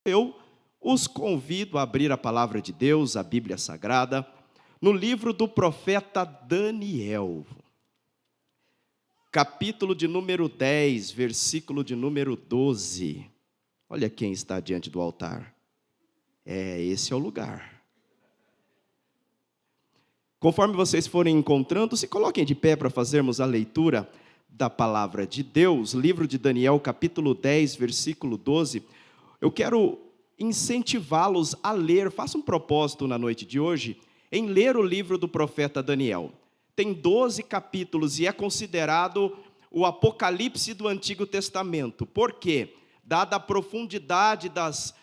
Eu os convido a abrir a palavra de Deus, a Bíblia Sagrada, no livro do profeta Daniel, capítulo de número 10, versículo de número 12. Olha quem está diante do altar. Esse é o lugar. Conforme vocês forem encontrando, se coloquem de pé para fazermos a leitura da palavra de Deus, livro de Daniel, capítulo 10, versículo 12. Eu quero incentivá-los a ler, faça um propósito na noite de hoje, em ler o livro do profeta Daniel. Tem 12 capítulos e é considerado o Apocalipse do Antigo Testamento. Por quê? Dada a profundidade das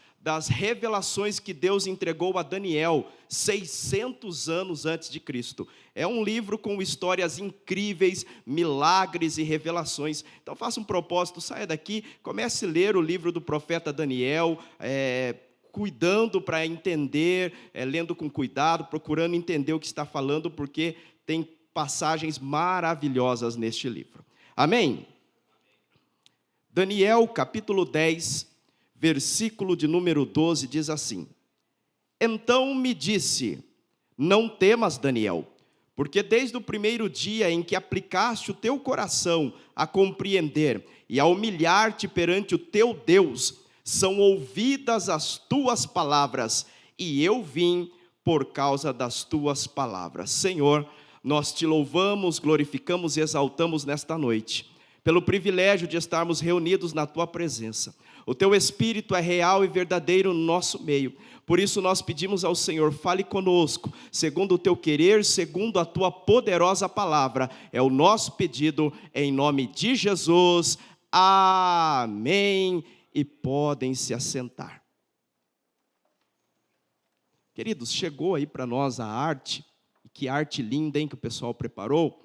revelações que Deus entregou a Daniel 600 anos antes de Cristo. É um livro com histórias incríveis, milagres e revelações. Então faça um propósito, saia daqui, comece a ler o livro do profeta Daniel, cuidando para entender, lendo com cuidado, procurando entender o que está falando, porque tem passagens maravilhosas neste livro. Amém? Daniel, capítulo 10, versículo de número 12, diz assim: Então me disse, não temas, Daniel, porque desde o primeiro dia em que aplicaste o teu coração a compreender e a humilhar-te perante o teu Deus, são ouvidas as tuas palavras, e eu vim por causa das tuas palavras. Senhor, nós te louvamos, glorificamos e exaltamos nesta noite, pelo privilégio de estarmos reunidos na tua presença. O teu Espírito é real e verdadeiro no nosso meio. Por isso nós pedimos ao Senhor, fale conosco, segundo o teu querer, segundo a tua poderosa palavra. É o nosso pedido, em nome de Jesus. Amém. E podem se assentar. Queridos, chegou aí para nós a arte. Que arte linda, hein, que o pessoal preparou.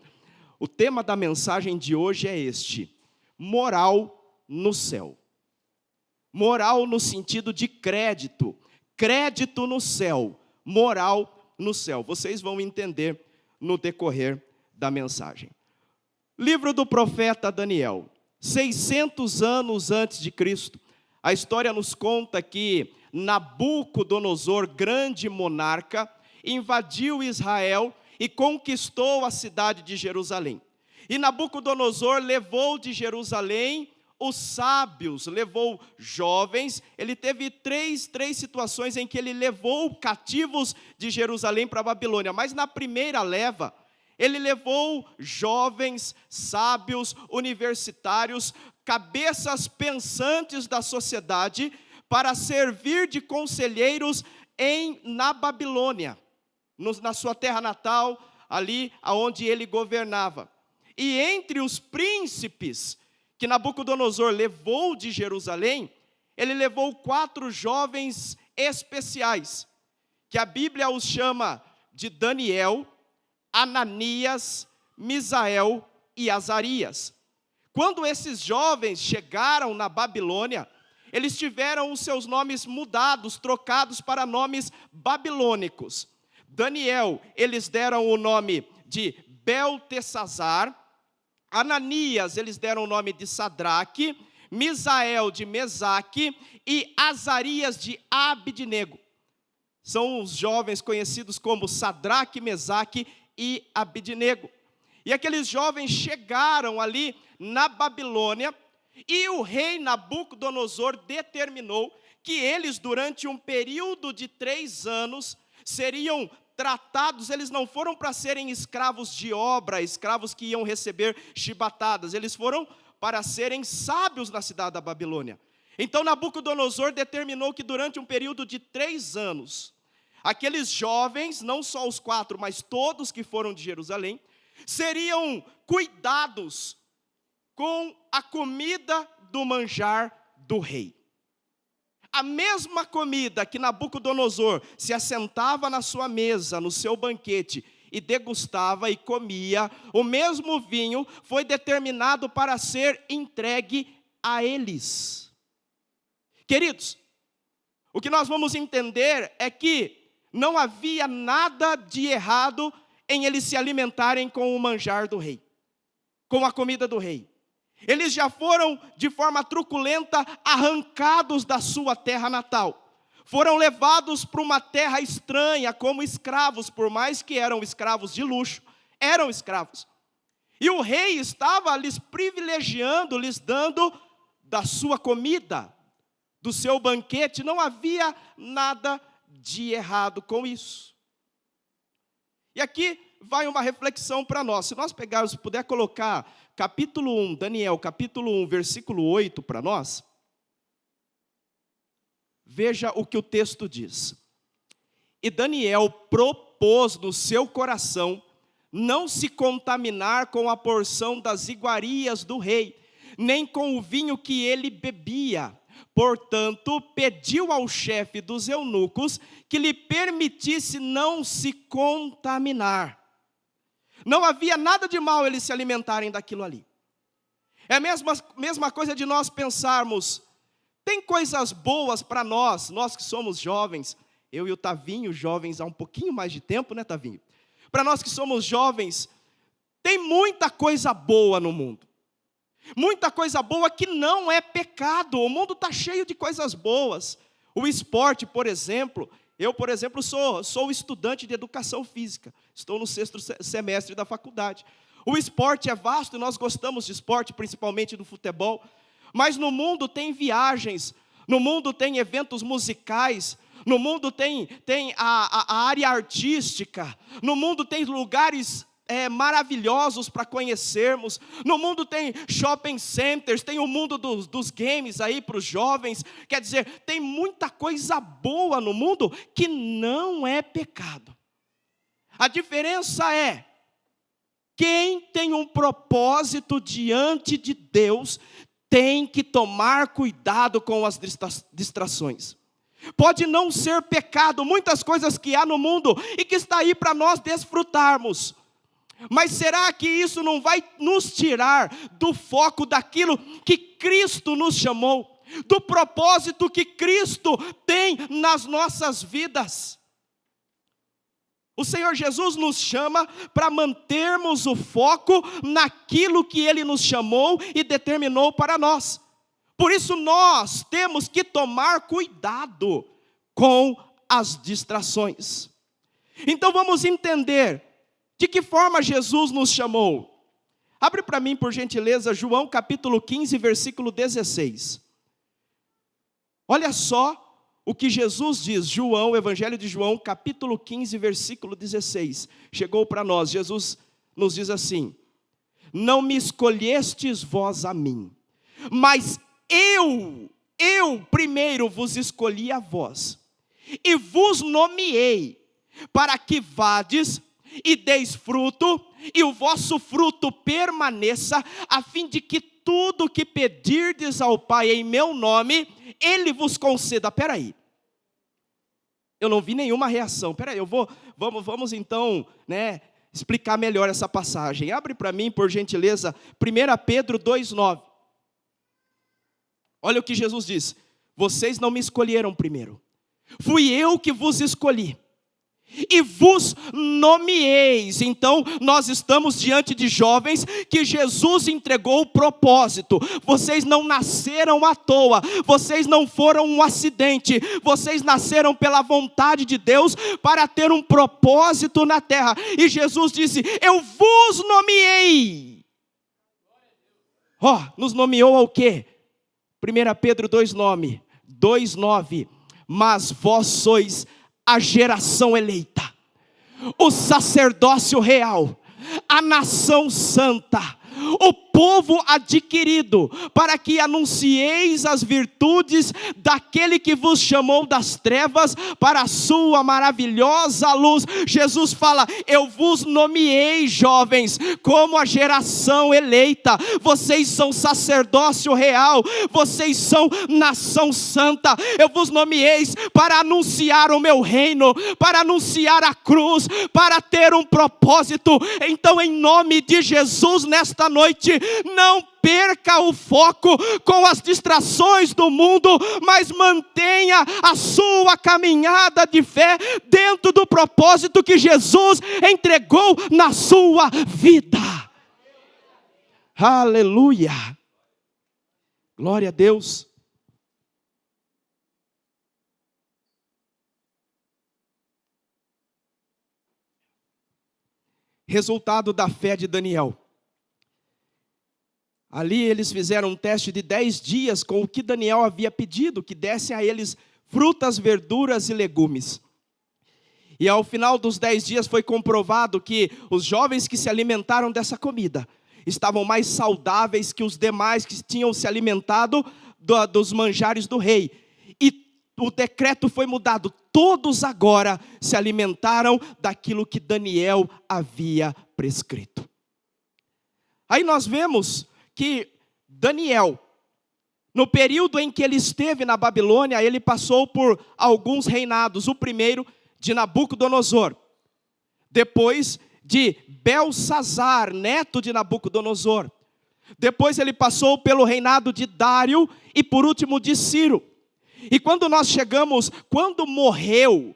O tema da mensagem de hoje é este: moral no céu. Moral no sentido de crédito. Crédito no céu. Moral no céu. Vocês vão entender no decorrer da mensagem. Livro do profeta Daniel. 600 anos antes de Cristo. A história nos conta que Nabucodonosor, grande monarca, invadiu Israel e conquistou a cidade de Jerusalém. E Nabucodonosor levou de Jerusalém os sábios, levou jovens. Ele teve três situações em que ele levou cativos de Jerusalém para a Babilônia. Mas na primeira leva, ele levou jovens, sábios, universitários, cabeças pensantes da sociedade, para servir de conselheiros na Babilônia, na sua terra natal, ali onde ele governava. E entre os príncipes que Nabucodonosor levou de Jerusalém, ele levou 4 jovens especiais, que a Bíblia os chama de Daniel, Ananias, Misael e Azarias. Quando esses jovens chegaram na Babilônia, eles tiveram os seus nomes mudados, trocados para nomes babilônicos. Daniel, eles deram o nome de Beltesazar. Ananias, eles deram o nome de Sadraque. Misael, de Mesaque. E Azarias, de Abidnego. São os jovens conhecidos como Sadraque, Mesaque e Abidnego. E aqueles jovens chegaram ali na Babilônia, e o rei Nabucodonosor determinou que eles, durante um período de 3 anos, seriam tratados. Eles não foram para serem escravos de obra, escravos que iam receber chibatadas, eles foram para serem sábios na cidade da Babilônia. Então Nabucodonosor determinou que durante um período de 3 anos, aqueles jovens, não só os 4, mas todos que foram de Jerusalém, seriam cuidados com a comida do manjar do rei. A mesma comida que Nabucodonosor se assentava na sua mesa, no seu banquete, e degustava e comia, o mesmo vinho foi determinado para ser entregue a eles. Queridos, o que nós vamos entender é que não havia nada de errado em eles se alimentarem com o manjar do rei, com a comida do rei. Eles já foram, de forma truculenta, arrancados da sua terra natal. Foram levados para uma terra estranha como escravos, por mais que eram escravos de luxo, eram escravos. E o rei estava lhes privilegiando, lhes dando da sua comida, do seu banquete. Não havia nada de errado com isso. E aqui vai uma reflexão para nós. Se nós pegarmos, se puder colocar capítulo 1, Daniel, capítulo 1, versículo 8 para nós. Veja o que o texto diz. E Daniel propôs no seu coração não se contaminar com a porção das iguarias do rei, nem com o vinho que ele bebia. Portanto, pediu ao chefe dos eunucos que lhe permitisse não se contaminar. Não havia nada de mal eles se alimentarem daquilo ali. É a mesma coisa de nós pensarmos, tem coisas boas para nós que somos jovens, eu e o Tavinho, jovens há um pouquinho mais de tempo, né, Tavinho? Para nós que somos jovens, tem muita coisa boa no mundo. Muita coisa boa que não é pecado. O mundo está cheio de coisas boas. O esporte, por exemplo, eu, por exemplo, sou estudante de educação física. Estou no 6º semestre da faculdade. O esporte é vasto e nós gostamos de esporte, principalmente do futebol. Mas no mundo tem viagens, no mundo tem eventos musicais, no mundo tem a área artística, no mundo tem lugares maravilhosos para conhecermos, no mundo tem shopping centers, tem o mundo dos games aí para os jovens, quer dizer, tem muita coisa boa no mundo que não é pecado. A diferença é, quem tem um propósito diante de Deus, tem que tomar cuidado com as distrações. Pode não ser pecado, muitas coisas que há no mundo e que está aí para nós desfrutarmos. Mas será que isso não vai nos tirar do foco daquilo que Cristo nos chamou? Do propósito que Cristo tem nas nossas vidas? O Senhor Jesus nos chama para mantermos o foco naquilo que Ele nos chamou e determinou para nós. Por isso nós temos que tomar cuidado com as distrações. Então vamos entender de que forma Jesus nos chamou. Abre para mim, por gentileza, João capítulo 15, versículo 16. Olha só o que Jesus diz, João, Evangelho de João, capítulo 15, versículo 16. Chegou para nós, Jesus nos diz assim: não me escolhestes vós a mim, mas eu primeiro vos escolhi a vós, e vos nomeei, para que vades e deis fruto, e o vosso fruto permaneça, a fim de que tudo que pedirdes ao Pai em meu nome, Ele vos conceda. Peraí, eu não vi nenhuma reação. Peraí, vamos então, explicar melhor essa passagem. Abre para mim, por gentileza, 1 Pedro 2,9. Olha o que Jesus diz: vocês não me escolheram primeiro, fui eu que vos escolhi e vos nomeeis. Então nós estamos diante de jovens que Jesus entregou o propósito. Vocês não nasceram à toa, vocês não foram um acidente, vocês nasceram pela vontade de Deus para ter um propósito na terra. E Jesus disse: eu vos nomeei. Nos nomeou ao quê? 1 Pedro 2,9, mas vós sois a geração eleita, o sacerdócio real, a nação santa, o povo adquirido, para que anuncieis as virtudes daquele que vos chamou das trevas para a sua maravilhosa luz. Jesus fala: eu vos nomeei, jovens, como a geração eleita. Vocês são sacerdócio real, vocês são nação santa. Eu vos nomeei para anunciar o meu reino, para anunciar a cruz, para ter um propósito. Então, em nome de Jesus, nesta noite, não perca o foco com as distrações do mundo, mas mantenha a sua caminhada de fé dentro do propósito que Jesus entregou na sua vida. Aleluia! Glória a Deus. Resultado da fé de Daniel. Ali eles fizeram um teste de 10 dias com o que Daniel havia pedido, que dessem a eles frutas, verduras e legumes. E ao final dos 10 dias foi comprovado que os jovens que se alimentaram dessa comida estavam mais saudáveis que os demais que tinham se alimentado dos manjares do rei. E o decreto foi mudado. Todos agora se alimentaram daquilo que Daniel havia prescrito. Aí nós vemos que Daniel, no período em que ele esteve na Babilônia, ele passou por alguns reinados. O primeiro de Nabucodonosor, depois de Belsazar, neto de Nabucodonosor. Depois ele passou pelo reinado de Dário e por último de Ciro. E quando nós chegamos, quando morreu,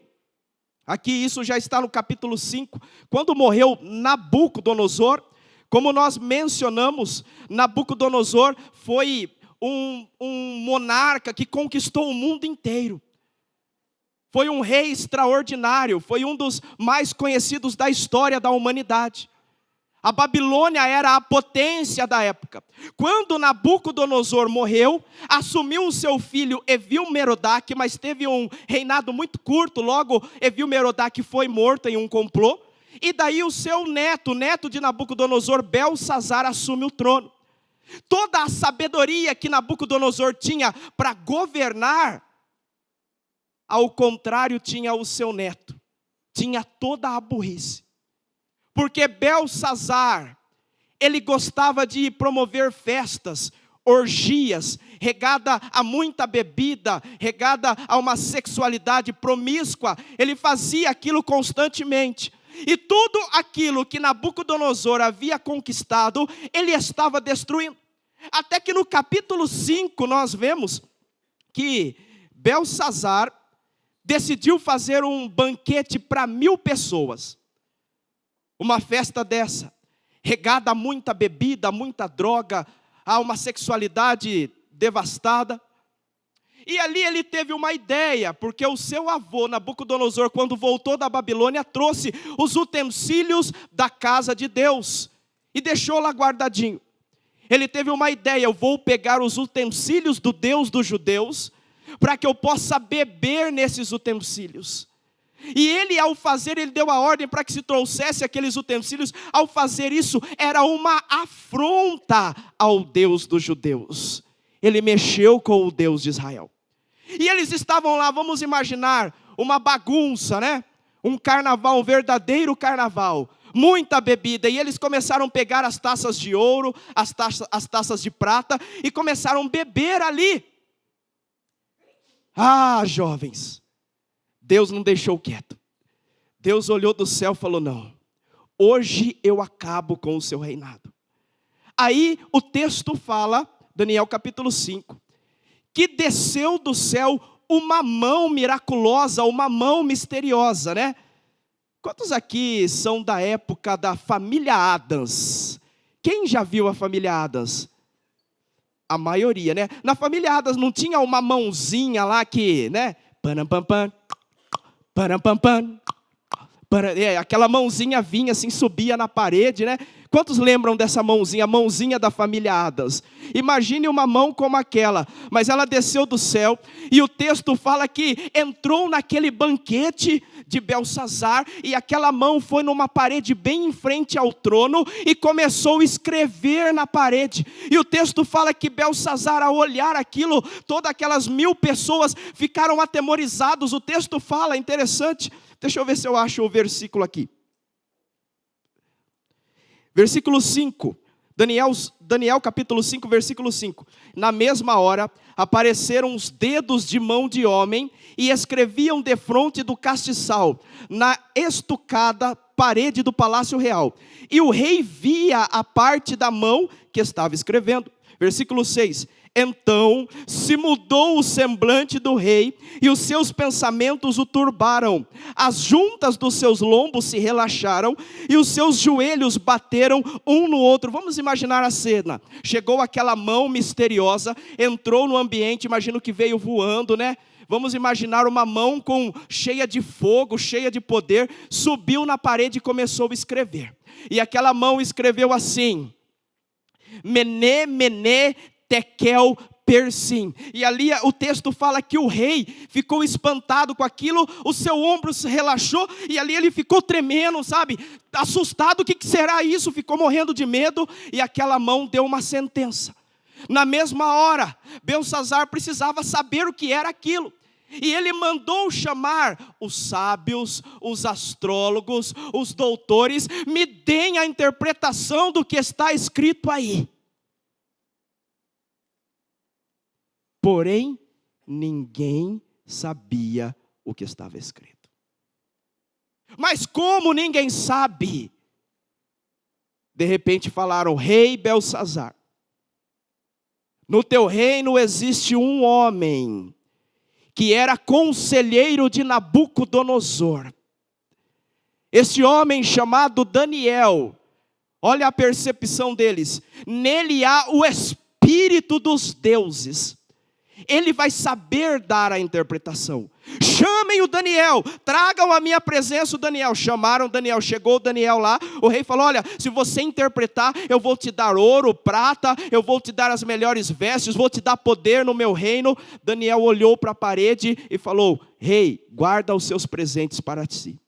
aqui isso já está no capítulo 5, quando morreu Nabucodonosor, como nós mencionamos, Nabucodonosor foi um monarca que conquistou o mundo inteiro. Foi um rei extraordinário, foi um dos mais conhecidos da história da humanidade. A Babilônia era a potência da época. Quando Nabucodonosor morreu, assumiu o seu filho Evil-Merodach, mas teve um reinado muito curto. Logo, Evil-Merodach foi morto em um complô. E daí o seu neto, neto de Nabucodonosor, Belsazar, assume o trono. Toda a sabedoria que Nabucodonosor tinha para governar, ao contrário, tinha o seu neto. Tinha toda a burrice. Porque Belsazar, ele gostava de promover festas, orgias, regada a muita bebida, regada a uma sexualidade promíscua. Ele fazia aquilo constantemente. E tudo aquilo que Nabucodonosor havia conquistado, ele estava destruindo. Até que no capítulo 5 nós vemos que Belsazar decidiu fazer um banquete para 1000 pessoas. Uma festa dessa, regada a muita bebida, a muita droga, a uma sexualidade devastada. E ali ele teve uma ideia, porque o seu avô Nabucodonosor, quando voltou da Babilônia, trouxe os utensílios da casa de Deus e deixou lá guardadinho. Ele teve uma ideia: eu vou pegar os utensílios do Deus dos judeus, para que eu possa beber nesses utensílios. E ele, ao fazer, ele deu a ordem para que se trouxesse aqueles utensílios. Ao fazer isso, era uma afronta ao Deus dos judeus. Ele mexeu com o Deus de Israel. E eles estavam lá, vamos imaginar, uma bagunça, né? Um carnaval, um verdadeiro carnaval. Muita bebida. E eles começaram a pegar as taças de ouro, as taças de prata, e começaram a beber ali. Ah, jovens, Deus não deixou quieto. Deus olhou do céu e falou: não, hoje eu acabo com o seu reinado. Aí o texto fala, Daniel capítulo 5, que desceu do céu uma mão miraculosa, uma mão misteriosa, né? Quantos aqui são da época da família Addams? Quem já viu a família Addams? A maioria, né? Na família Addams não tinha uma mãozinha lá que, né? Aquela mãozinha vinha assim, subia na parede, né? Quantos lembram dessa mãozinha, a mãozinha da família Addams? Imagine uma mão como aquela, mas ela desceu do céu, e o texto fala que entrou naquele banquete de Belsazar, e aquela mão foi numa parede bem em frente ao trono, e começou a escrever na parede. E o texto fala que Belsazar, ao olhar aquilo, todas aquelas 1000 pessoas ficaram atemorizados. O texto fala, interessante, deixa eu ver se eu acho o versículo aqui. Versículo 5, Daniel capítulo 5, versículo 5. Na mesma hora, apareceram os dedos de mão de homem e escreviam defronte do castiçal, na estucada parede do palácio real. E o rei via a parte da mão que estava escrevendo. Versículo 6. Então se mudou o semblante do rei, e os seus pensamentos o turbaram. As juntas dos seus lombos se relaxaram, e os seus joelhos bateram um no outro. Vamos imaginar a cena. Chegou aquela mão misteriosa, entrou no ambiente, imagino que veio voando, né? Vamos imaginar uma mão cheia de fogo, cheia de poder, subiu na parede e começou a escrever. E aquela mão escreveu assim: Mené, Mené, Tekel, Persim. E ali o texto fala que o rei ficou espantado com aquilo, o seu ombro se relaxou, e ali ele ficou tremendo, sabe? Assustado, o que será isso? Ficou morrendo de medo, e aquela mão deu uma sentença. Na mesma hora, Beltsazar precisava saber o que era aquilo. E ele mandou chamar os sábios, os astrólogos, os doutores, me deem a interpretação do que está escrito aí. Porém, ninguém sabia o que estava escrito. Mas como ninguém sabe? De repente falaram: Rei Beltsazar, no teu reino existe um homem que era conselheiro de Nabucodonosor. Este homem chamado Daniel, olha a percepção deles, nele há o espírito dos deuses. Ele vai saber dar a interpretação. Chamem o Daniel, tragam a minha presença o Daniel. Chamaram Daniel, chegou o Daniel lá. O rei falou: olha, se você interpretar, eu vou te dar ouro, prata, eu vou te dar as melhores vestes, vou te dar poder no meu reino. Daniel olhou para a parede e falou: rei, guarda os seus presentes para si.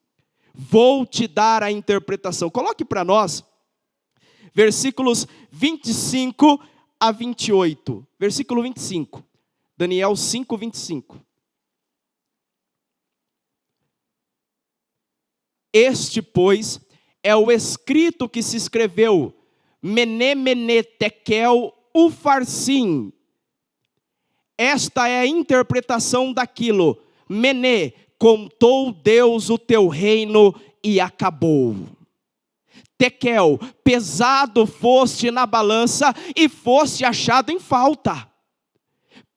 Vou te dar a interpretação. Coloque para nós, versículos 25 a 28. Versículo 25. Daniel 5, 25. Este, pois, é o escrito que se escreveu, Mené, Mené, Tekel, Ufarsim. Esta é a interpretação daquilo. Mené, contou Deus o teu reino e acabou. Tekel, pesado foste na balança e foste achado em falta.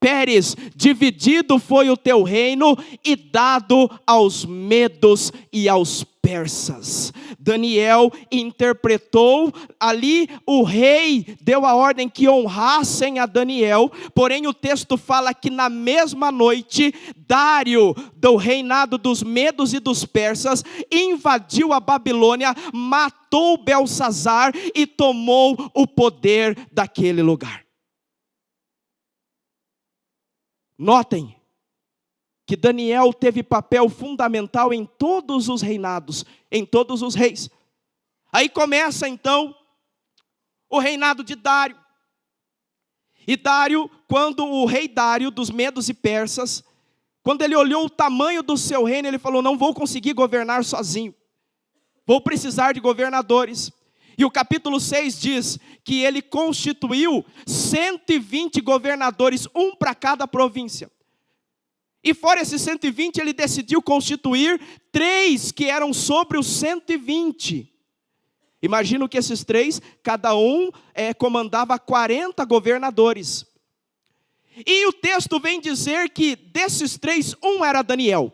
Pérez, dividido foi o teu reino e dado aos medos e aos persas. Daniel interpretou, ali o rei deu a ordem que honrassem a Daniel, porém o texto fala que na mesma noite, Dário, do reinado dos medos e dos persas, invadiu a Babilônia, matou Beltsazar e tomou o poder daquele lugar. Notem que Daniel teve papel fundamental em todos os reinados, em todos os reis. Aí começa então o reinado de Dário. E Dário, quando o rei Dário dos medos e persas, quando ele olhou o tamanho do seu reino, ele falou: não vou conseguir governar sozinho, vou precisar de governadores. E o capítulo 6 diz que ele constituiu 120 governadores, um para cada província. E fora esses 120, ele decidiu constituir 3 que eram sobre os 120. Imagino que esses 3, cada um comandava 40 governadores. E o texto vem dizer que desses 3, um era Daniel.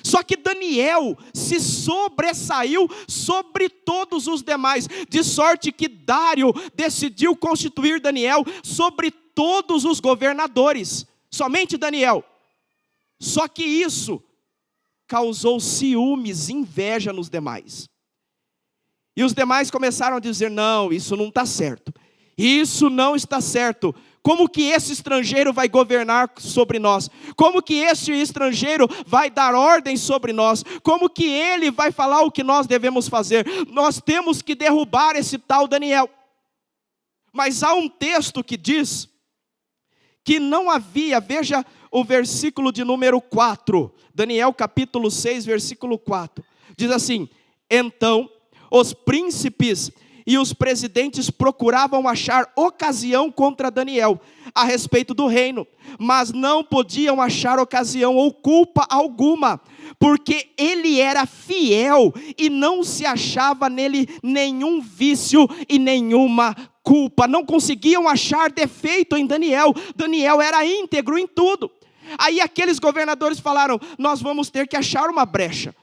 Só que Daniel se sobressaiu sobre todos os demais, de sorte que Dário decidiu constituir Daniel sobre todos os governadores, somente Daniel. Só que isso causou ciúmes, inveja nos demais. E os demais começaram a dizer: não, isso não está certo, isso não está certo. Como que esse estrangeiro vai governar sobre nós? Como que esse estrangeiro vai dar ordem sobre nós? Como que ele vai falar o que nós devemos fazer? Nós temos que derrubar esse tal Daniel. Mas há um texto que diz que não havia, veja o versículo de número 4, Daniel capítulo 6, versículo 4, diz assim: então os príncipes e os presidentes procuravam achar ocasião contra Daniel a respeito do reino, mas não podiam achar ocasião ou culpa alguma, porque ele era fiel e não se achava nele nenhum vício e nenhuma culpa. Não conseguiam achar defeito em Daniel. Daniel era íntegro em tudo. Aí aqueles governadores falaram: nós vamos ter que achar uma brecha.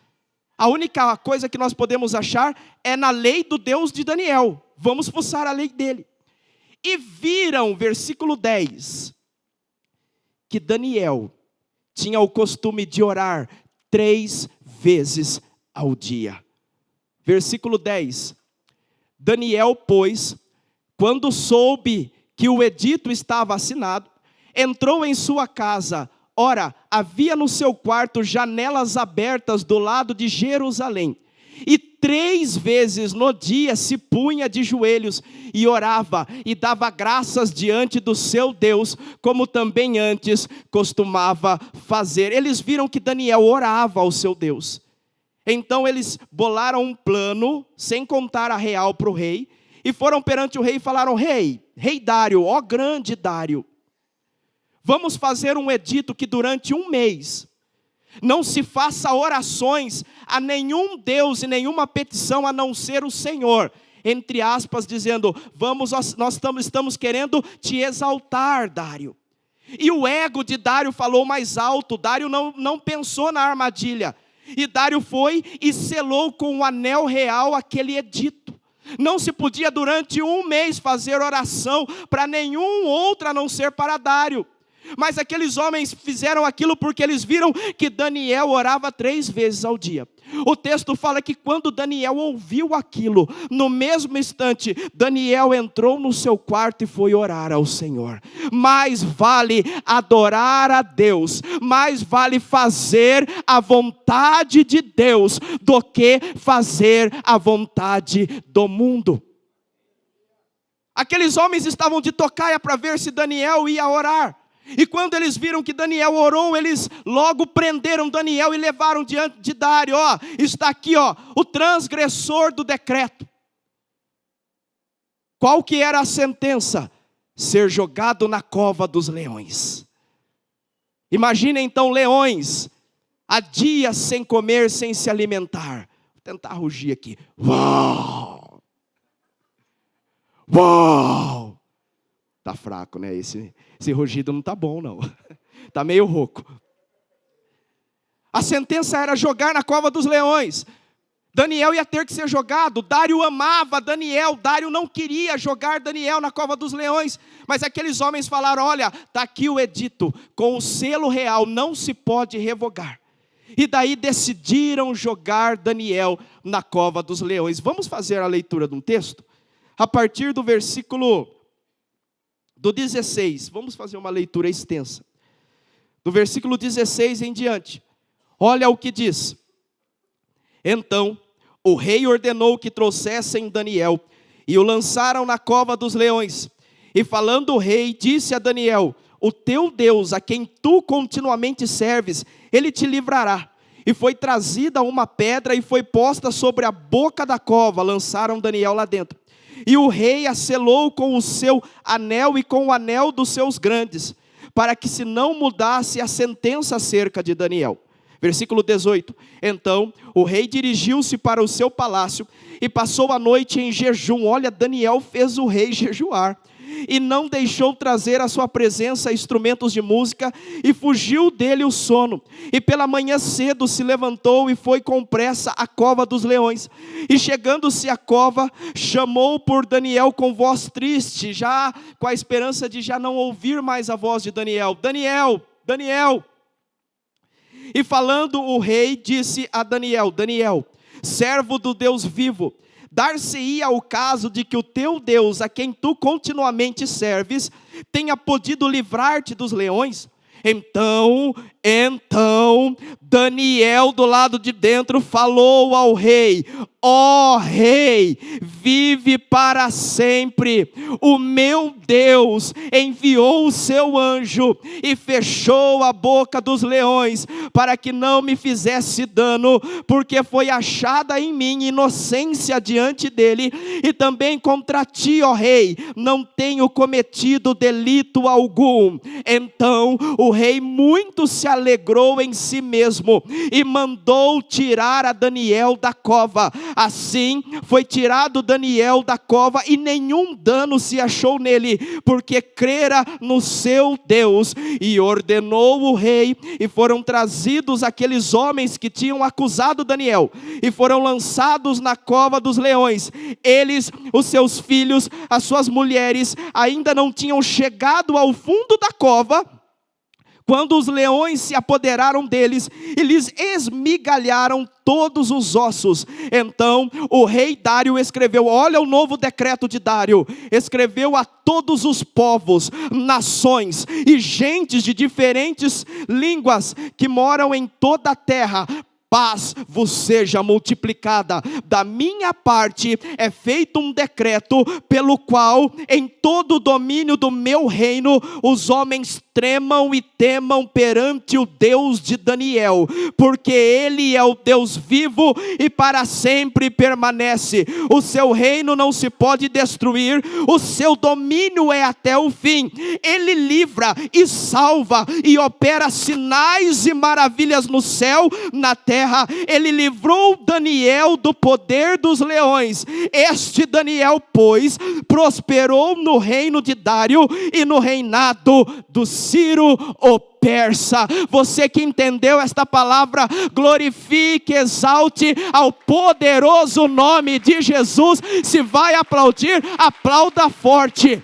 A única coisa que nós podemos achar é na lei do Deus de Daniel. Vamos fuçar a lei dele. E viram, versículo 10, que Daniel tinha o costume de orar 3 vezes ao dia. Versículo 10. Daniel, pois, quando soube que o edito estava assinado, entrou em sua casa. Ora, havia no seu quarto janelas abertas do lado de Jerusalém. E 3 vezes no dia se punha de joelhos e orava e dava graças diante do seu Deus, como também antes costumava fazer. Eles viram que Daniel orava ao seu Deus. Então eles bolaram um plano, sem contar a real para o rei, e foram perante o rei e falaram: rei Dário, ó grande Dário, vamos fazer um edito que durante 1 mês não se faça orações a nenhum Deus e nenhuma petição a não ser o Senhor. Entre aspas, dizendo: nós estamos querendo te exaltar, Dário. E o ego de Dário falou mais alto. Dário não pensou na armadilha. E Dário foi e selou com o anel real aquele edito. Não se podia durante 1 mês fazer oração para nenhum outro a não ser para Dário. Mas aqueles homens fizeram aquilo porque eles viram que Daniel orava 3 vezes ao dia. O texto fala que quando Daniel ouviu aquilo, no mesmo instante, Daniel entrou no seu quarto e foi orar ao Senhor. Mais vale adorar a Deus, mais vale fazer a vontade de Deus do que fazer a vontade do mundo. Aqueles homens estavam de tocaia para ver se Daniel ia orar. E quando eles viram que Daniel orou, eles logo prenderam Daniel e levaram diante de Dário. Ó, está aqui, ó, o transgressor do decreto. Qual que era a sentença? Ser jogado na cova dos leões. Imagina então leões, há dias sem comer, sem se alimentar. Vou tentar rugir aqui. Uau! Uau! Tá fraco, né? Esse rugido não tá bom, não. Tá meio rouco. A sentença era jogar na cova dos leões. Daniel ia ter que ser jogado. Dário amava Daniel. Dário não queria jogar Daniel na cova dos leões. Mas aqueles homens falaram: olha, tá aqui o edito, com o selo real, não se pode revogar. E daí decidiram jogar Daniel na cova dos leões. Vamos fazer a leitura de um texto? A partir do versículo do 16, vamos fazer uma leitura extensa. Do versículo 16 em diante. Olha o que diz. Então, o rei ordenou que trouxessem Daniel, e o lançaram na cova dos leões. E falando o rei, disse a Daniel: o teu Deus, a quem tu continuamente serves, ele te livrará. E foi trazida uma pedra e foi posta sobre a boca da cova, lançaram Daniel lá dentro. E o rei a selou com o seu anel e com o anel dos seus grandes, para que se não mudasse a sentença acerca de Daniel. Versículo 18. Então o rei dirigiu-se para o seu palácio e passou a noite em jejum. Olha, Daniel fez o rei jejuar. E não deixou trazer à sua presença instrumentos de música, e fugiu dele o sono. E pela manhã cedo se levantou e foi com pressa à cova dos leões. E chegando-se à cova, chamou por Daniel com voz triste, já com a esperança de já não ouvir mais a voz de Daniel. Daniel, Daniel. E falando o rei, disse a Daniel: Daniel, servo do Deus vivo, dar-se-ia o caso de que o teu Deus, a quem tu continuamente serves, tenha podido livrar-te dos leões? Então Então Daniel do lado de dentro falou ao rei: ó rei, vive para sempre. O meu Deus enviou o seu anjo e fechou a boca dos leões para que não me fizesse dano, porque foi achada em mim inocência diante dele, e também contra ti, ó rei, não tenho cometido delito algum. Então o rei muito se alegrou em si mesmo e mandou tirar a Daniel da cova. Assim foi tirado Daniel da cova e nenhum dano se achou nele, porque crera no seu Deus. E ordenou o rei, e foram trazidos aqueles homens que tinham acusado Daniel, e foram lançados na cova dos leões. Eles, os seus filhos, as suas mulheres, ainda não tinham chegado ao fundo da cova, quando os leões se apoderaram deles e lhes esmigalharam todos os ossos. Então o rei Dário escreveu, olha o novo decreto de Dário, escreveu a todos os povos, nações e gentes de diferentes línguas que moram em toda a terra: paz vos seja multiplicada. Da minha parte é feito um decreto pelo qual em todo o domínio do meu reino os homens tremam e temam perante o Deus de Daniel, porque ele é o Deus vivo e para sempre permanece. O seu reino não se pode destruir, o seu domínio é até o fim. Ele livra e salva e opera sinais e maravilhas no céu, na terra. Ele livrou Daniel do poder dos leões. Este Daniel, pois, prosperou no reino de Dário e no reinado do Ciro o persa. Você que entendeu esta palavra, glorifique, exalte ao poderoso nome de Jesus. Se vai aplaudir, aplauda forte.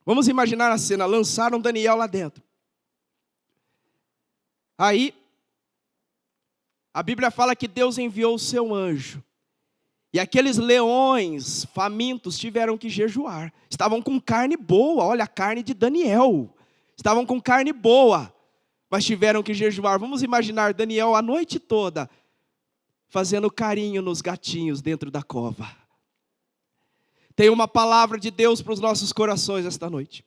Vamos imaginar a cena, lançaram Daniel lá dentro. Aí, a Bíblia fala que Deus enviou o seu anjo. E aqueles leões famintos tiveram que jejuar. Estavam com carne boa, olha a carne de Daniel. Estavam com carne boa, mas tiveram que jejuar. Vamos imaginar Daniel a noite toda fazendo carinho nos gatinhos dentro da cova. Tem uma palavra de Deus para os nossos corações esta noite.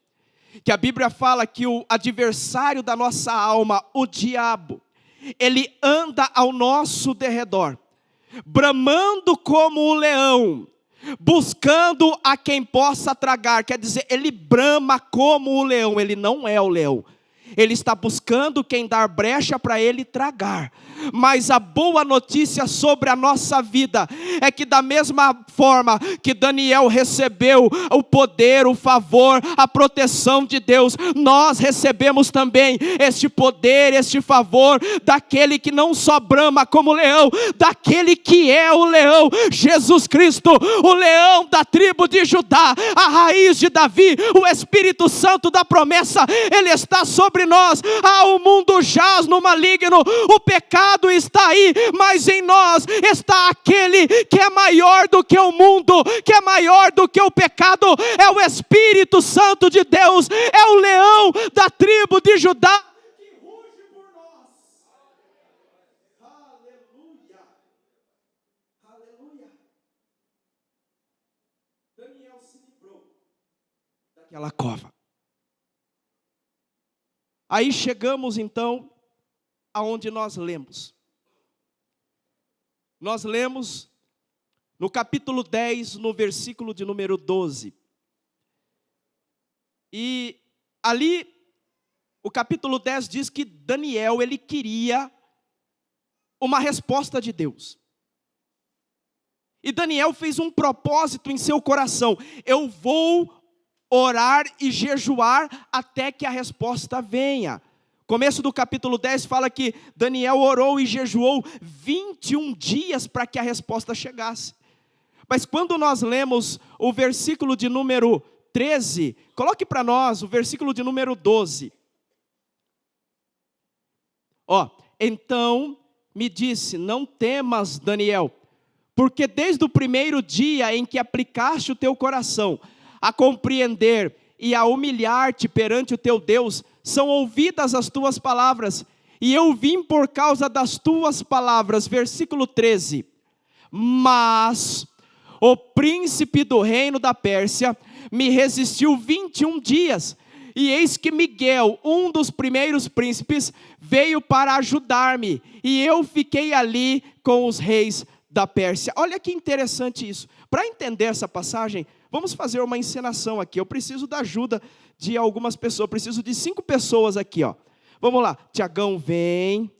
Que a Bíblia fala que o adversário da nossa alma, o diabo, ele anda ao nosso derredor, bramando como o leão, buscando a quem possa tragar. Quer dizer, ele brama como o leão, ele não é o leão. Ele está buscando quem dar brecha para ele tragar. Mas a boa notícia sobre a nossa vida é que da mesma forma que Daniel recebeu o poder, o favor, a proteção de Deus, nós recebemos também este poder, este favor daquele que não só brama como leão, daquele que é o leão, Jesus Cristo, o leão da tribo de Judá, a raiz de Davi, o Espírito Santo da promessa. Ele está sobre nós. O mundo jaz no maligno, o pecado está aí, mas em nós está aquele que é maior do que o mundo, que é maior do que o pecado, é o Espírito Santo de Deus, é o leão da tribo de Judá que ruge por nós. Aleluia, aleluia. Daniel se livrou daquela cova. Aí chegamos então aonde nós lemos. Nós lemos no capítulo 10, no versículo de número 12. E ali, o capítulo 10 diz que Daniel, ele queria uma resposta de Deus. E Daniel fez um propósito em seu coração: eu vou orar e jejuar até que a resposta venha. Começo do capítulo 10 fala que Daniel orou e jejuou 21 dias para que a resposta chegasse. Mas quando nós lemos o versículo de número 13, coloque para nós o versículo de número 12. Ó, então me disse, não temas, Daniel, porque desde o primeiro dia em que aplicaste o teu coração a compreender e a humilhar-te perante o teu Deus, são ouvidas as tuas palavras, e eu vim por causa das tuas palavras. Versículo 13. Mas o príncipe do reino da Pérsia me resistiu 21 dias, e eis que Miguel, um dos primeiros príncipes, veio para ajudar-me, e eu fiquei ali com os reis da Pérsia. Olha que interessante isso. Para entender essa passagem, vamos fazer uma encenação aqui. Eu preciso da ajuda de algumas pessoas, eu preciso de 5 pessoas aqui, ó. Vamos lá, Tiagão, vem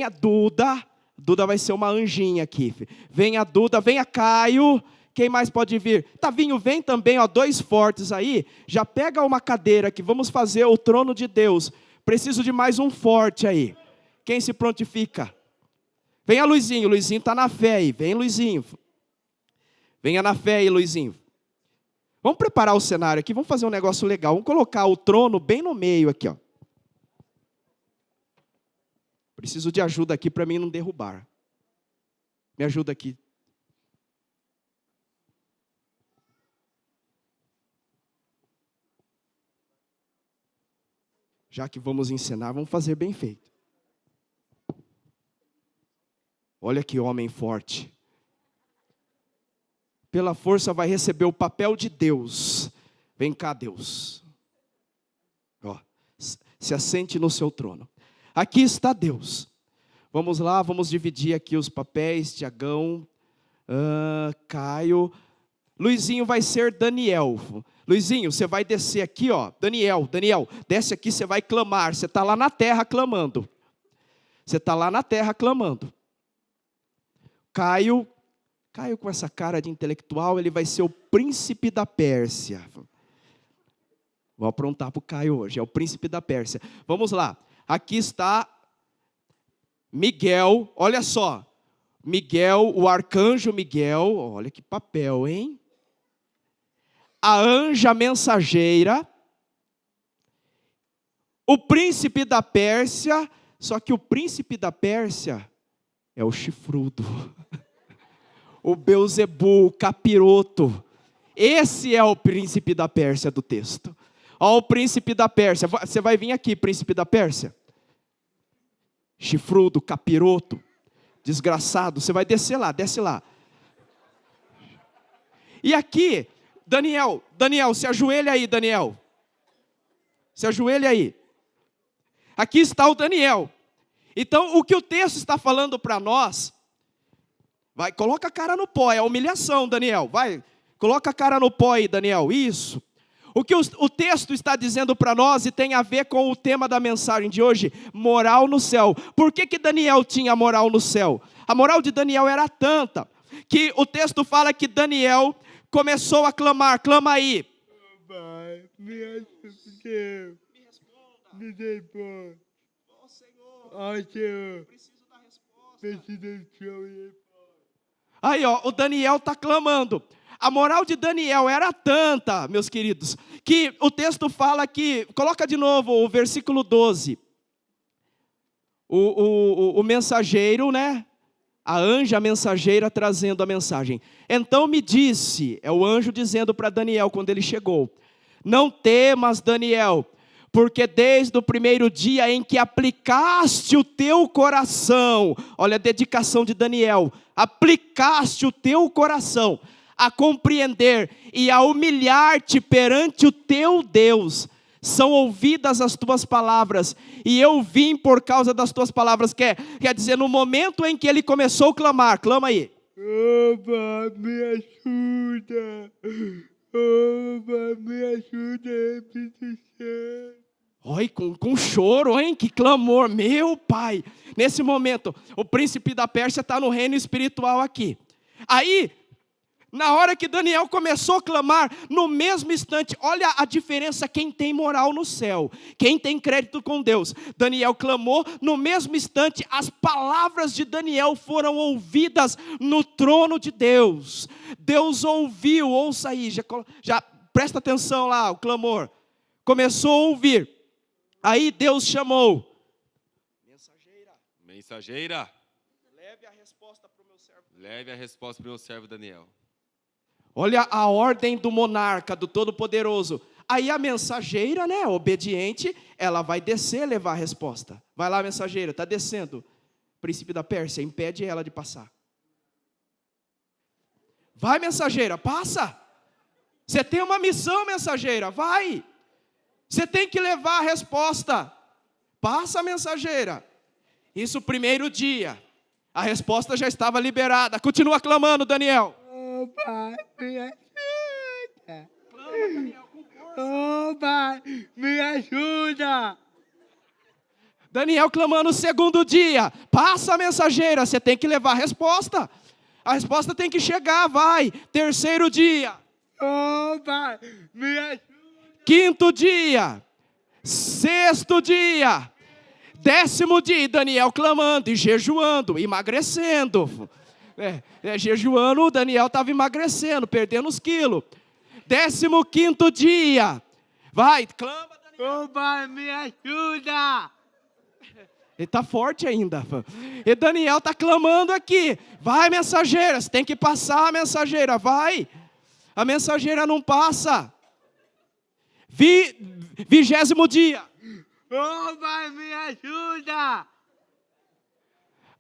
a Duda. Duda vai ser uma anjinha aqui. Vem a Duda, vem a Caio. Quem mais pode vir? Tavinho, vem também, ó, 2 fortes aí. Já pega uma cadeira aqui, vamos fazer o trono de Deus. Preciso de mais um forte aí. Quem se prontifica? Venha, Luizinho. Luizinho está na fé aí. Vem, Luizinho. Venha na fé aí, Luizinho. Vamos preparar o cenário aqui, vamos fazer um negócio legal. Vamos colocar o trono bem no meio aqui, ó. Preciso de ajuda aqui para mim não derrubar. Me ajuda aqui. Já que vamos ensinar, vamos fazer bem feito. Olha que homem forte. Pela força vai receber o papel de Deus. Vem cá, Deus. Ó, se assente no seu trono. Aqui está Deus. Vamos lá, vamos dividir aqui os papéis. Tiagão, Caio. Luizinho vai ser Daniel. Luizinho, você vai descer aqui, ó. Daniel, desce aqui, você vai clamar. Você está lá na terra clamando. Você está lá na terra clamando. Caio com essa cara de intelectual, ele vai ser o príncipe da Pérsia. Vou aprontar para o Caio hoje, é o príncipe da Pérsia. Vamos lá, aqui está Miguel, olha só. Miguel, o arcanjo Miguel, olha que papel, hein? A anja mensageira, o príncipe da Pérsia, só que o príncipe da Pérsia é o chifrudo. O Beuzebu, o capiroto. Esse é o príncipe da Pérsia do texto. Ó, o príncipe da Pérsia. Você vai vir aqui, príncipe da Pérsia. Chifrudo, capiroto, desgraçado. Você vai descer lá, desce lá. E aqui, Daniel, se ajoelha aí, Daniel. Se ajoelha aí. Aqui está o Daniel. Então, o que o texto está falando para nós, vai, coloca a cara no pó, é a humilhação, Daniel, vai, coloca a cara no pó aí, Daniel, isso. O que o texto está dizendo para nós, e tem a ver com o tema da mensagem de hoje, moral no céu. Por que Daniel tinha moral no céu? A moral de Daniel era tanta, que o texto fala que Daniel começou a clamar, clama aí. Pai, me ajude. Me responda. Me dê pão. Ó Senhor, Ó Senhor, preciso da resposta. preciso do Senhor. Aí, ó, o Daniel está clamando. A moral de Daniel era tanta, meus queridos, que o texto fala que, coloca de novo o versículo 12. O mensageiro, né? A anja mensageira trazendo a mensagem. Então me disse, é o anjo dizendo para Daniel quando ele chegou: não temas, Daniel, porque desde o primeiro dia em que aplicaste o teu coração, olha a dedicação de Daniel, aplicaste o teu coração a compreender e a humilhar-te perante o teu Deus, são ouvidas as tuas palavras, e eu vim por causa das tuas palavras. Quer dizer, no momento em que ele começou a clamar, clama aí. Opa, me ajuda. Opa, me ajuda, preciso. Oi, com choro, hein? Que clamor, meu pai. Nesse momento, o príncipe da Pérsia está no reino espiritual aqui. Aí, na hora que Daniel começou a clamar, no mesmo instante, olha a diferença, quem tem moral no céu, quem tem crédito com Deus. Daniel clamou, no mesmo instante, as palavras de Daniel foram ouvidas no trono de Deus. Deus ouviu, ouça aí, já presta atenção lá, o clamor. Começou a ouvir, aí Deus chamou. Mensageira. Mensageira, leve a resposta para o meu servo. leve a resposta para o meu servo Daniel. Olha a ordem do monarca, do Todo-Poderoso. Aí a mensageira, né, obediente, ela vai descer, levar a resposta. Vai lá, mensageira, está descendo. Príncipe da Pérsia, impede ela de passar. Vai, mensageira, passa. Você tem uma missão, mensageira, vai. Você tem que levar a resposta. Passa, mensageira. Isso, primeiro dia. A resposta já estava liberada. Continua clamando, Daniel. Ô, Pai, me ajuda. Clama, Daniel, com força. Ô, Pai, me ajuda. Daniel clamando o segundo dia. Passa, mensageira, você tem que levar a resposta. A resposta tem que chegar, vai. Terceiro dia. Ô, Pai, me ajuda. Quinto dia. Sexto dia. 10º dia. Daniel clamando e jejuando, emagrecendo. Jejuando, o Daniel estava emagrecendo, perdendo os quilos. 15º dia. Vai, clama, Daniel. Ô, Pai, me ajuda. Ele está forte ainda. E Daniel está clamando aqui. Vai, mensageira, você tem que passar, mensageira, vai. A mensageira não passa. 20º dia. Ô, Pai, me ajuda.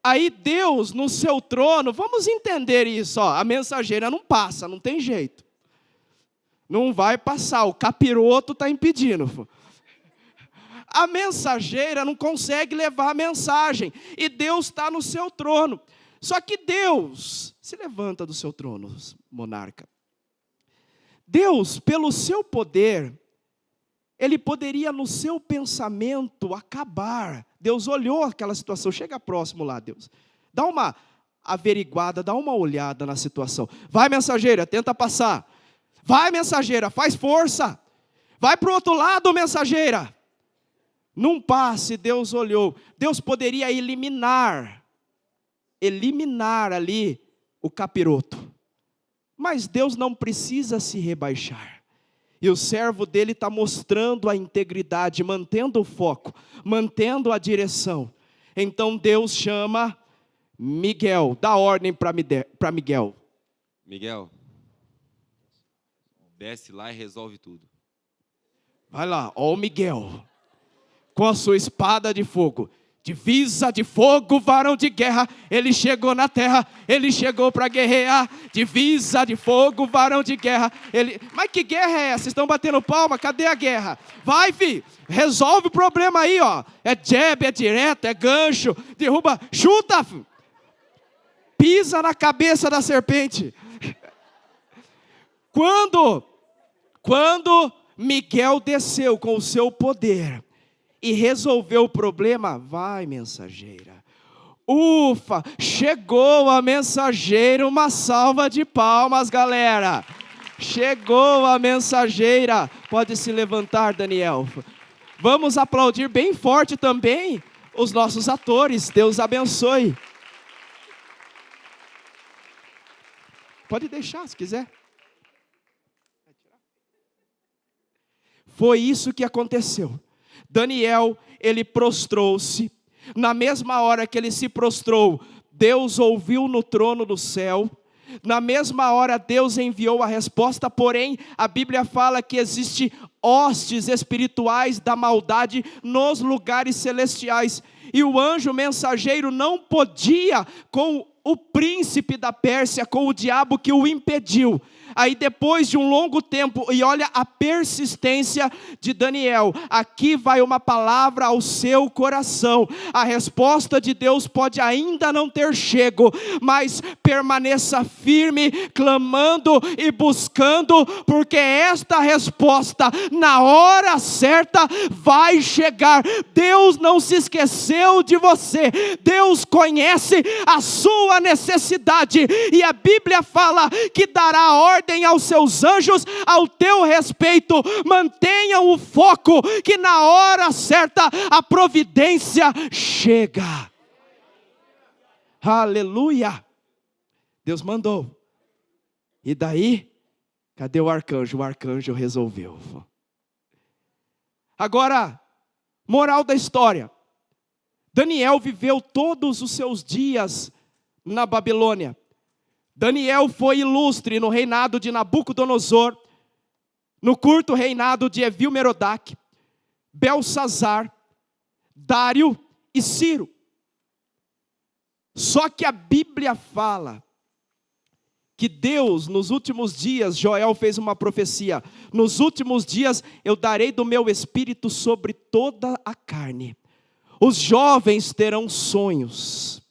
Aí Deus no seu trono, vamos entender isso, ó, a mensageira não passa, não tem jeito. Não vai passar, o capiroto está impedindo. A mensageira não consegue levar a mensagem, e Deus está no seu trono. Só que Deus se levanta do seu trono, monarca. Deus, pelo seu poder, Ele poderia no seu pensamento acabar. Deus olhou aquela situação, chega próximo lá, Deus. Dá uma averiguada, dá uma olhada na situação. Vai, mensageira, tenta passar. Vai, mensageira, faz força. Vai para o outro lado, mensageira. Num passe, Deus olhou. Deus poderia eliminar ali o capiroto. Mas Deus não precisa se rebaixar. E o servo dele está mostrando a integridade, mantendo o foco, mantendo a direção. Então Deus chama Miguel, dá ordem para Miguel. Miguel, desce lá e resolve tudo. Vai lá, ó o Miguel, com a sua espada de fogo. Divisa de fogo, varão de guerra, ele chegou na terra, ele chegou para guerrear. Divisa de fogo, varão de guerra. Mas que guerra é essa? Vocês estão batendo palma? Cadê a guerra? Vai, filho, resolve o problema aí, ó. É jab, é direto, é gancho, derruba, chuta, filho. Pisa na cabeça da serpente. Quando Miguel desceu com o seu poder e resolveu o problema, vai, mensageira. Ufa, chegou a mensageira, uma salva de palmas, galera. Chegou a mensageira. Pode se levantar, Daniel. Vamos aplaudir bem forte também os nossos atores. Deus abençoe. Pode deixar, se quiser. Foi isso que aconteceu. Daniel, ele prostrou-se. Na mesma hora que ele se prostrou, Deus ouviu no trono do céu. Na mesma hora, Deus enviou a resposta. Porém, a Bíblia fala que existe hostes espirituais da maldade nos lugares celestiais. E o anjo mensageiro não podia com o príncipe da Pérsia, com o diabo que o impediu. Aí depois de um longo tempo, e olha a persistência de Daniel, aqui vai uma palavra ao seu coração. A resposta de Deus pode ainda não ter chego, mas permaneça firme, clamando e buscando, porque esta resposta, na hora certa, vai chegar. Deus não se esqueceu de você, Deus conhece a sua necessidade, e a Bíblia fala que dará ordem aos seus anjos ao teu respeito. Mantenham o foco, que na hora certa a providência chega. Aleluia. Deus mandou. E daí, cadê o arcanjo? O arcanjo resolveu. Agora, moral da história. Daniel viveu todos os seus dias na Babilônia. Daniel foi ilustre no reinado de Nabucodonosor, no curto reinado de Evil-Merodach, Belsazar, Dário e Ciro. Só que a Bíblia fala que Deus, nos últimos dias, Joel fez uma profecia: nos últimos dias eu darei do meu espírito sobre toda a carne. Os jovens terão sonhos.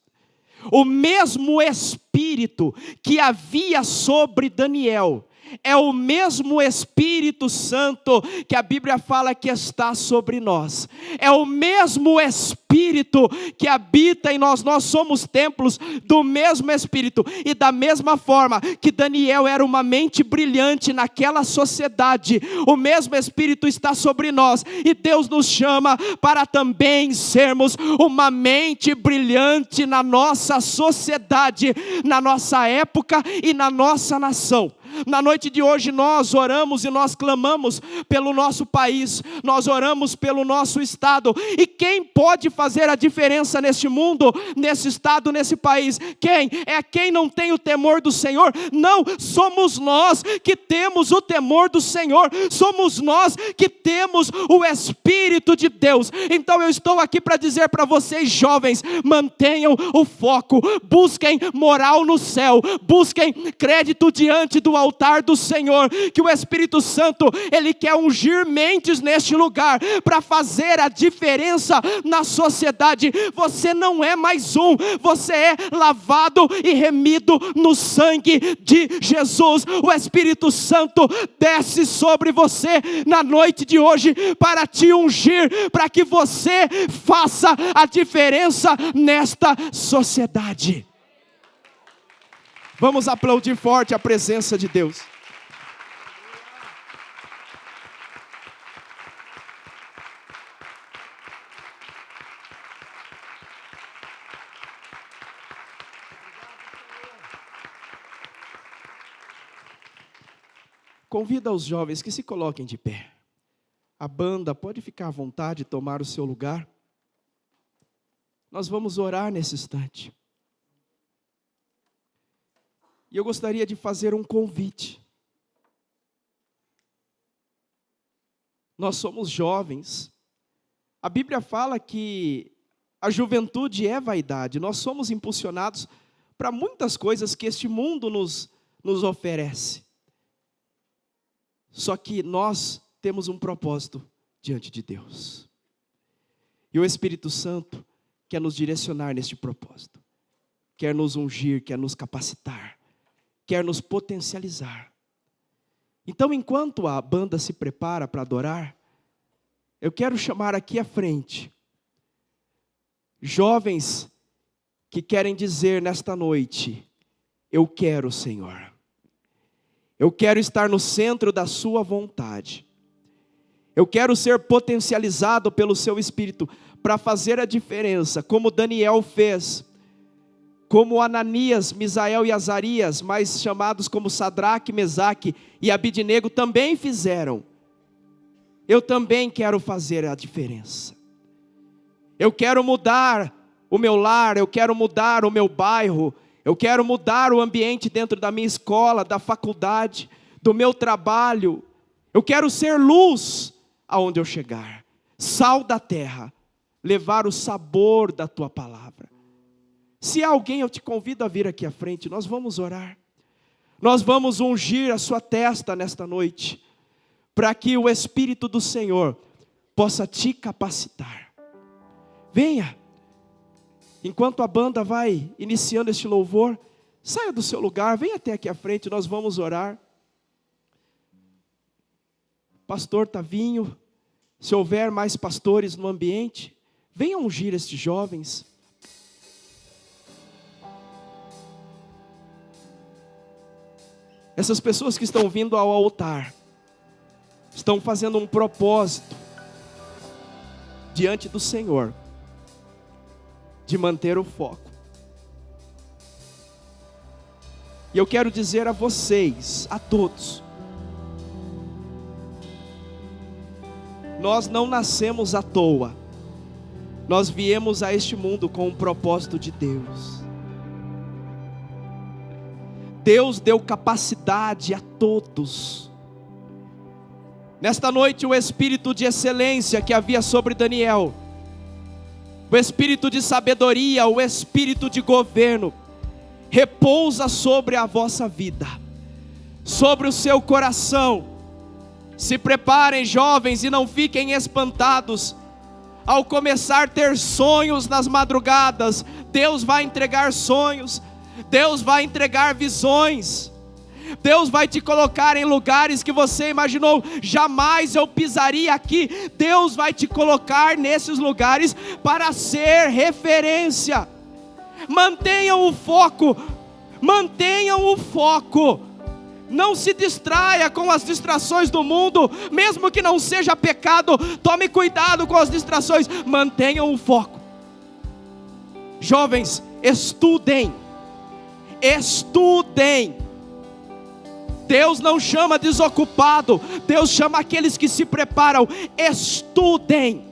O mesmo espírito que havia sobre Daniel é o mesmo Espírito Santo que a Bíblia fala que está sobre nós. É o mesmo Espírito que habita em nós. Nós somos templos do mesmo Espírito. E da mesma forma que Daniel era uma mente brilhante naquela sociedade, o mesmo Espírito está sobre nós. E Deus nos chama para também sermos uma mente brilhante na nossa sociedade, na nossa época e na nossa nação. Na noite de hoje nós oramos e nós clamamos pelo nosso país, nós oramos pelo nosso estado. E quem pode fazer a diferença neste mundo, nesse estado, nesse país? Quem? É quem não tem o temor do Senhor? Não, somos nós que temos o temor do Senhor, somos nós que temos o Espírito de Deus. Então eu estou aqui para dizer para vocês, jovens, mantenham o foco, busquem moral no céu, busquem crédito diante do altar do Senhor, que o Espírito Santo, Ele quer ungir mentes neste lugar, para fazer a diferença na sociedade. Você não é mais um, você é lavado e remido no sangue de Jesus. O Espírito Santo desce sobre você na noite de hoje, para te ungir, para que você faça a diferença nesta sociedade. Vamos aplaudir forte a presença de Deus. Convido os jovens que se coloquem de pé. A banda pode ficar à vontade, tomar o seu lugar. Nós vamos orar nesse instante. E eu gostaria de fazer um convite. Nós somos jovens. A Bíblia fala que a juventude é vaidade. Nós somos impulsionados para muitas coisas que este mundo nos oferece. Só que nós temos um propósito diante de Deus. E o Espírito Santo quer nos direcionar neste propósito. Quer nos ungir, quer nos capacitar. Quer nos potencializar. Então, enquanto a banda se prepara para adorar, eu quero chamar aqui à frente jovens que querem dizer nesta noite: eu quero, Senhor. Eu quero estar no centro da sua vontade. Eu quero ser potencializado pelo seu Espírito para fazer a diferença, como Daniel fez. Como Ananias, Misael e Azarias, mais chamados como Sadraque, Mesaque e Abidnego, também fizeram. Eu também quero fazer a diferença. Eu quero mudar o meu lar, eu quero mudar o meu bairro, eu quero mudar o ambiente dentro da minha escola, da faculdade, do meu trabalho. Eu quero ser luz aonde eu chegar, sal da terra, levar o sabor da tua palavra. Se há alguém, eu te convido a vir aqui à frente, nós vamos orar. Nós vamos ungir a sua testa nesta noite, para que o Espírito do Senhor possa te capacitar. Venha, enquanto a banda vai iniciando este louvor, saia do seu lugar, venha até aqui à frente, nós vamos orar. Pastor Tavinho, se houver mais pastores no ambiente, venham ungir estes jovens. Essas pessoas que estão vindo ao altar, estão fazendo um propósito diante do Senhor, de manter o foco. E eu quero dizer a vocês, a todos, nós não nascemos à toa, nós viemos a este mundo com um propósito de Deus. Deus deu capacidade a todos. Nesta noite, o espírito de excelência que havia sobre Daniel, o espírito de sabedoria, o espírito de governo, repousa sobre a vossa vida, sobre o seu coração. Se preparem, jovens, e não fiquem espantados ao começar a ter sonhos nas madrugadas. Deus vai entregar sonhos, Deus vai entregar visões, Deus vai te colocar em lugares que você imaginou, jamais eu pisaria aqui. Deus vai te colocar nesses lugares para ser referência. Mantenham o foco, mantenham o foco. Não se distraia com as distrações do mundo, mesmo que não seja pecado. Tome cuidado com as distrações, mantenham o foco. Jovens, estudem. Estudem. Deus não chama desocupado, Deus chama aqueles que se preparam. Estudem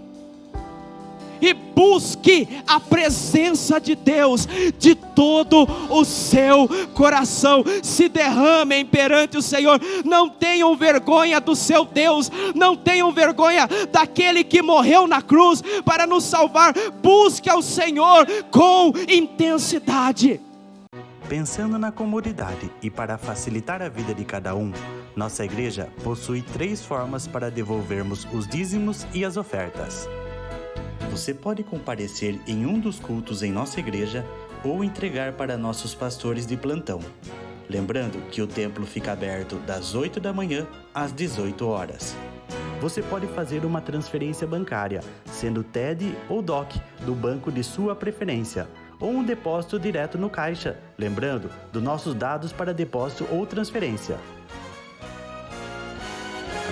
e busque a presença de Deus de todo o seu coração. Se derramem perante o Senhor. Não tenham vergonha do seu Deus, não tenham vergonha daquele que morreu na cruz para nos salvar. Busque ao Senhor com intensidade. Pensando na comunidade e para facilitar a vida de cada um, nossa igreja possui 3 formas para devolvermos os dízimos e as ofertas. Você pode comparecer em um dos cultos em nossa igreja ou entregar para nossos pastores de plantão. Lembrando que o templo fica aberto das 8 da manhã às 18 horas. Você pode fazer uma transferência bancária, sendo TED ou DOC, do banco de sua preferência, ou um depósito direto no caixa, lembrando dos nossos dados para depósito ou transferência.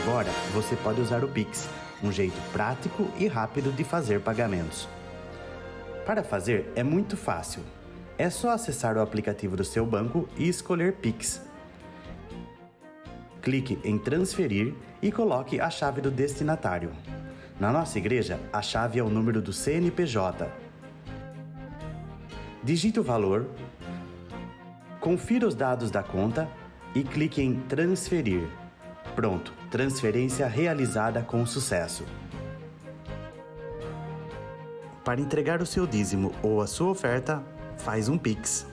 Agora, você pode usar o Pix, um jeito prático e rápido de fazer pagamentos. Para fazer é muito fácil. É só acessar o aplicativo do seu banco e escolher Pix. Clique em transferir e coloque a chave do destinatário. Na nossa igreja, a chave é o número do CNPJ. Digite o valor, confira os dados da conta e clique em transferir. Pronto, transferência realizada com sucesso. Para entregar o seu dízimo ou a sua oferta, faz um Pix.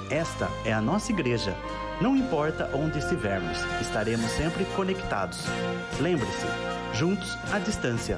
Esta é a nossa igreja. Não importa onde estivermos, estaremos sempre conectados. Lembre-se, juntos à distância.